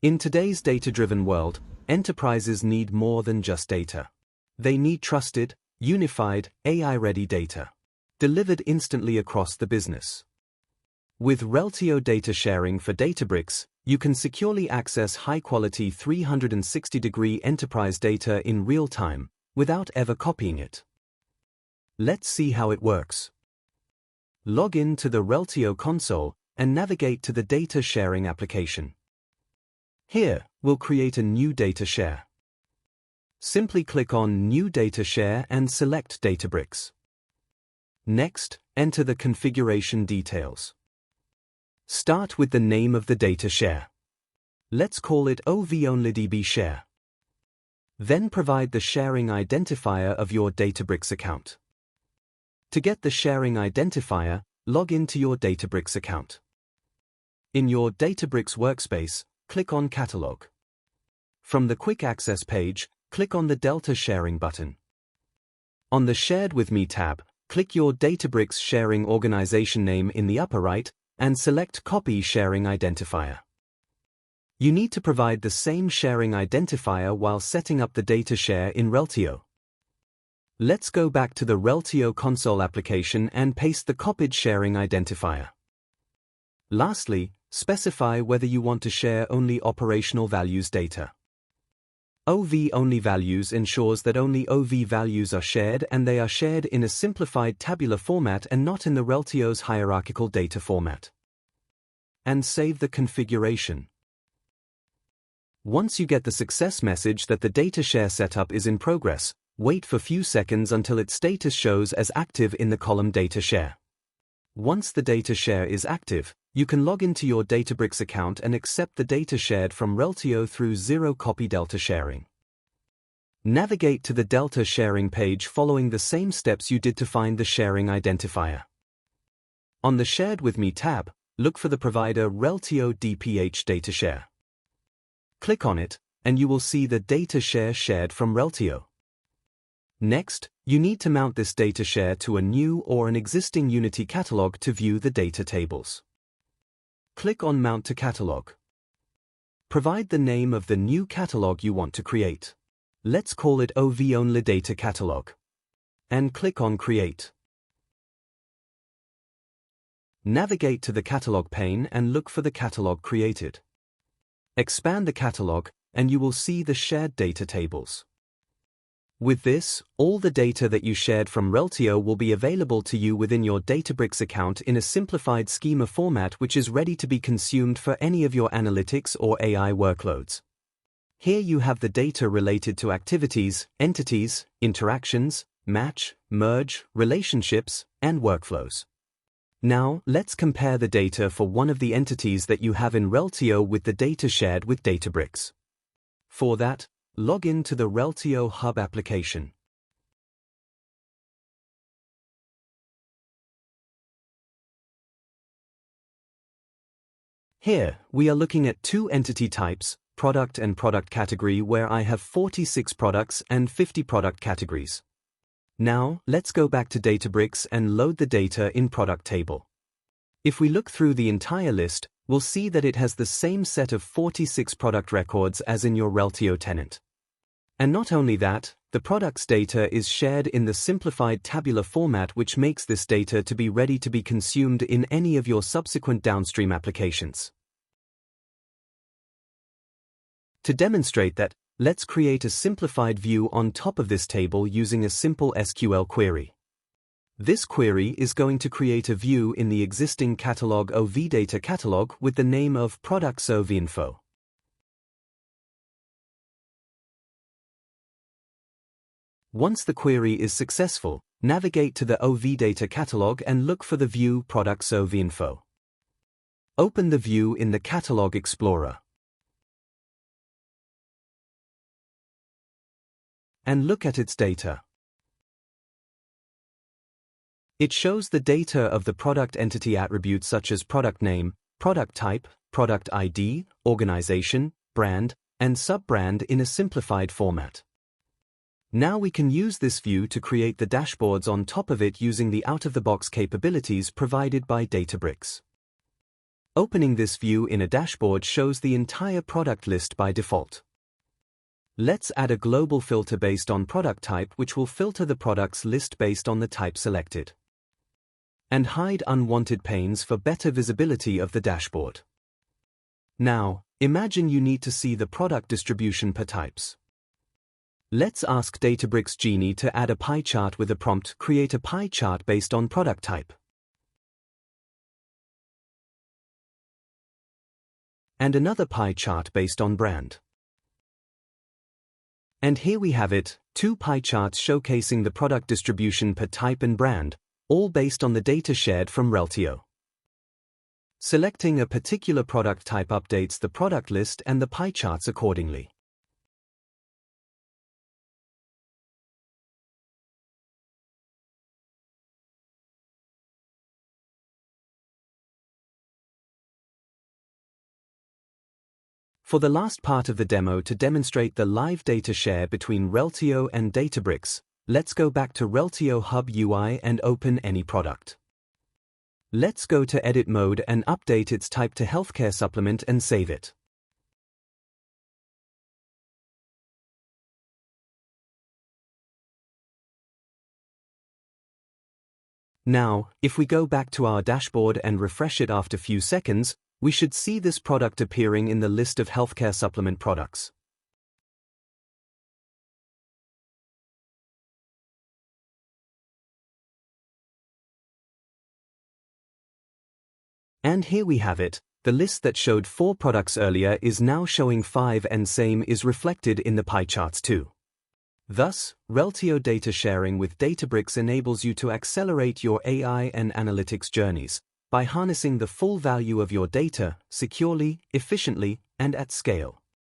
In today's data-driven world, enterprises need more than just data. They need trusted, unified, AI-ready data, delivered instantly across the business. With Reltio data sharing for Databricks, you can securely access high-quality 360-degree enterprise data in real time, without ever copying it. Let's see how it works. Log in to the Reltio console and navigate to the data sharing application. Here, we'll create a new data share. Simply click on New Data Share and select Databricks. Next, enter the configuration details. Start with the name of the data share. Let's call it OV-OnlyDB Share. Then provide the sharing identifier of your Databricks account. To get the sharing identifier, log into your Databricks account. In your Databricks workspace, click on Catalog. From the Quick Access page, click on the Delta Sharing button. On the Shared With Me tab, click your Databricks sharing organization name in the upper right and select Copy Sharing Identifier. You need to provide the same sharing identifier while setting up the data share in Reltio. Let's go back to the Reltio console application and paste the copied sharing identifier. Lastly, specify whether you want to share only operational values data. OV-only values ensures that only OV values are shared and they are shared in a simplified tabular format and not in the Reltio's hierarchical data format. And save the configuration. Once you get the success message that the data share setup is in progress, wait for few seconds until its status shows as active in the column Data Share. Once the data share is active, you can log into your Databricks account and accept the data shared from Reltio through zero-copy Delta sharing. Navigate to the Delta sharing page following the same steps you did to find the sharing identifier. On the Shared With Me tab, look for the provider Reltio DPH Data Share. Click on it, and you will see the data share shared from Reltio. Next, you need to mount this data share to a new or an existing Unity catalog to view the data tables. Click on Mount to Catalog. Provide the name of the new catalog you want to create. Let's call it OV-Only Data Catalog. And click on Create. Navigate to the catalog pane and look for the catalog created. Expand the catalog, and you will see the shared data tables. With this, all the data that you shared from Reltio will be available to you within your Databricks account in a simplified schema format which is ready to be consumed for any of your analytics or AI workloads. Here you have the data related to activities, entities, interactions, match, merge, relationships, and workflows. Now, let's compare the data for one of the entities that you have in Reltio with the data shared with Databricks. For that, log in to the Reltio Hub application. Here, we are looking at two entity types, product and product category, where I have 46 products and 50 product categories. Now, let's go back to Databricks and load the data in product table. If we look through the entire list, we'll see that it has the same set of 46 product records as in your Reltio tenant. And not only that, the products data is shared in the simplified tabular format, which makes this data to be ready to be consumed in any of your subsequent downstream applications. To demonstrate that, let's create a simplified view on top of this table using a simple SQL query. This query is going to create a view in the existing catalog OV data catalog with the name of products OV info. Once the query is successful, navigate to the OV data catalog and look for the view Products OV info. Open the view in the Catalog Explorer. And look at its data. It shows the data of the product entity attributes such as product name, product type, product ID, organization, brand, and sub-brand in a simplified format. Now we can use this view to create the dashboards on top of it using the out-of-the-box capabilities provided by Databricks. Opening this view in a dashboard shows the entire product list by default. Let's add a global filter based on product type, which will filter the products list based on the type selected. And hide unwanted panes for better visibility of the dashboard. Now, imagine you need to see the product distribution per types. Let's ask Databricks Genie to add a pie chart with a prompt: create a pie chart based on product type. And another pie chart based on brand. And here we have it, 2 pie charts showcasing the product distribution per type and brand, all based on the data shared from Reltio. Selecting a particular product type updates the product list and the pie charts accordingly. For the last part of the demo, to demonstrate the live data share between Reltio and Databricks, let's go back to Reltio Hub UI and open any product. Let's go to edit mode and update its type to healthcare supplement and save it. Now, if we go back to our dashboard and refresh it after few seconds, we should see this product appearing in the list of healthcare supplement products. And here we have it, the list that showed 4 products earlier is now showing 5, and same is reflected in the pie charts too. Thus, Reltio data sharing with Databricks enables you to accelerate your AI and analytics journeys by harnessing the full value of your data securely, efficiently, and at scale.